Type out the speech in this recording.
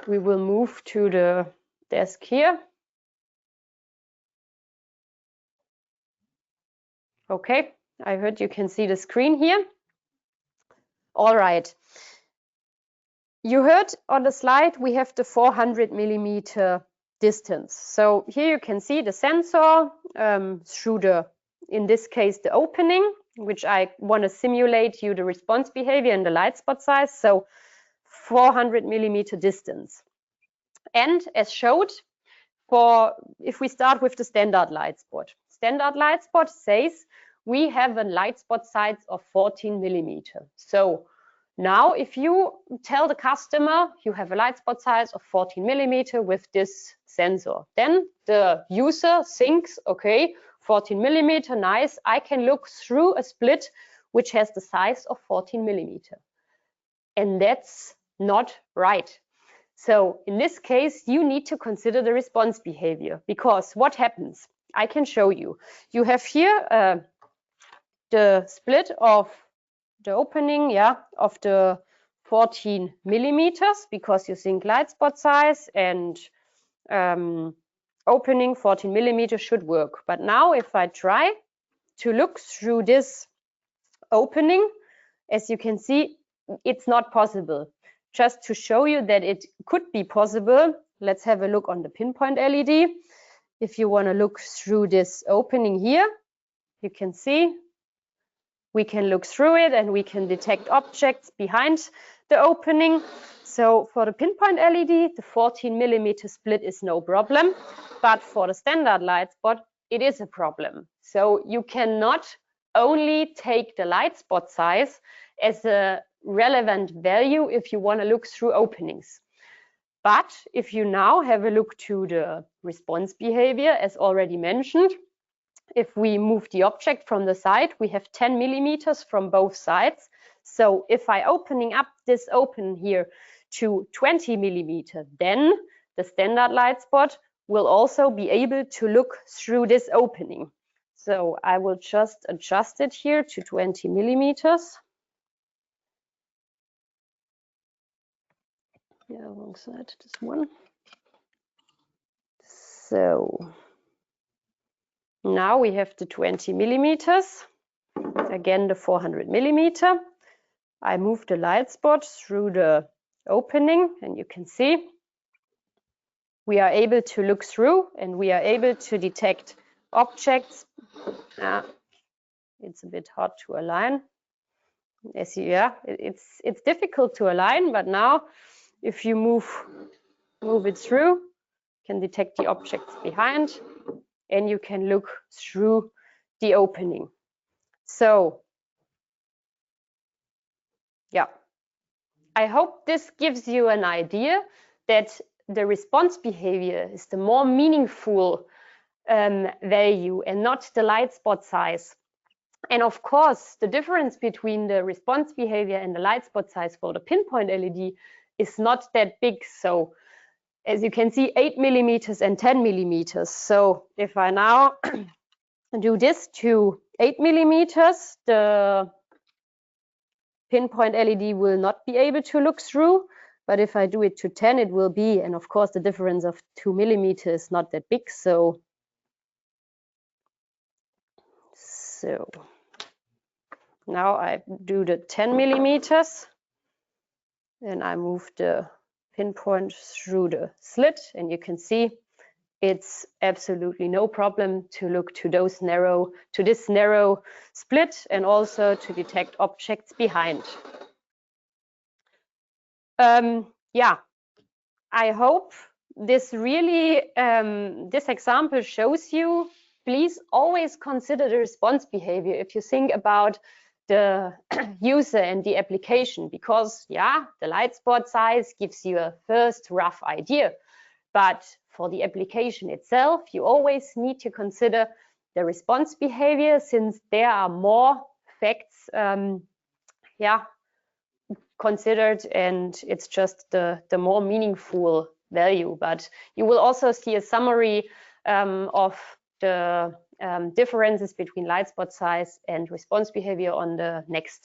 we will move to the desk here. Okay, I heard you can see the screen here. All right. You heard on the slide we have the 400 millimeter distance. So here you can see the sensor through the, in this case, the opening, which I want to simulate you the response behavior and the light spot size. So 400 millimeter distance. And as showed, if we start with the standard light spot. Standard light spot says we have a light spot size of 14 millimeter. So now if you tell the customer you have a light spot size of 14 millimeter with this sensor, then the user thinks, okay, 14 millimeter, nice, I can look through a split which has the size of 14 millimeter. And that's not right. So in this case, you need to consider the response behavior, because what happens? I can show you. You have here the split of the opening, yeah, of the 14 millimeters, because you think light spot size and opening 14 millimeters should work. But now if I try to look through this opening, as you can see, it's not possible. Just to show you that it could be possible, let's have a look on the PinPoint LED. If you want to look through this opening here, you can see we can look through it and we can detect objects behind the opening. So for the PinPoint LED, the 14 millimeter split is no problem, but for the standard light spot, it is a problem. So you cannot only take the light spot size as a relevant value if you want to look through openings. But if you now have a look to the response behavior, as already mentioned, if we move the object from the side, we have 10 millimeters from both sides. So if I opening up this open here to 20 millimeter, then the standard light spot will also be able to look through this opening. So I will just adjust it here to 20 millimeters. Yeah, wrong side, this one. So now we have the 20 millimeters, again the 400 millimeter. I move the light spot through the opening and you can see we are able to look through and we are able to detect objects. It's a bit hard to align. As you, yeah, it's difficult to align, but now if you move it through, you can detect the objects behind and you can look through the opening. So yeah, I hope this gives you an idea that the response behavior is the more meaningful value and not the light spot size. And of course, the difference between the response behavior and the light spot size for the PinPoint LED is not that big. So as you can see, 8 millimeters and 10 millimeters. So if I now do this to 8 millimeters, the PinPoint LED will not be able to look through. But if I do it to 10, it will be. And of course, the difference of 2 millimeters is not that big. So now I do the 10 millimeters. And I move the pinpoint through the slit, and you can see it's absolutely no problem to look to this narrow split and also to detect objects behind. Yeah, I hope this really, this example shows you, please always consider the response behavior if you think about the user and the application, because yeah, the light spot size gives you a first rough idea, but for the application itself, you always need to consider the response behavior, since there are more facts considered, and it's just the more meaningful value. But you will also see a summary of the differences between light spot size and response behavior on the next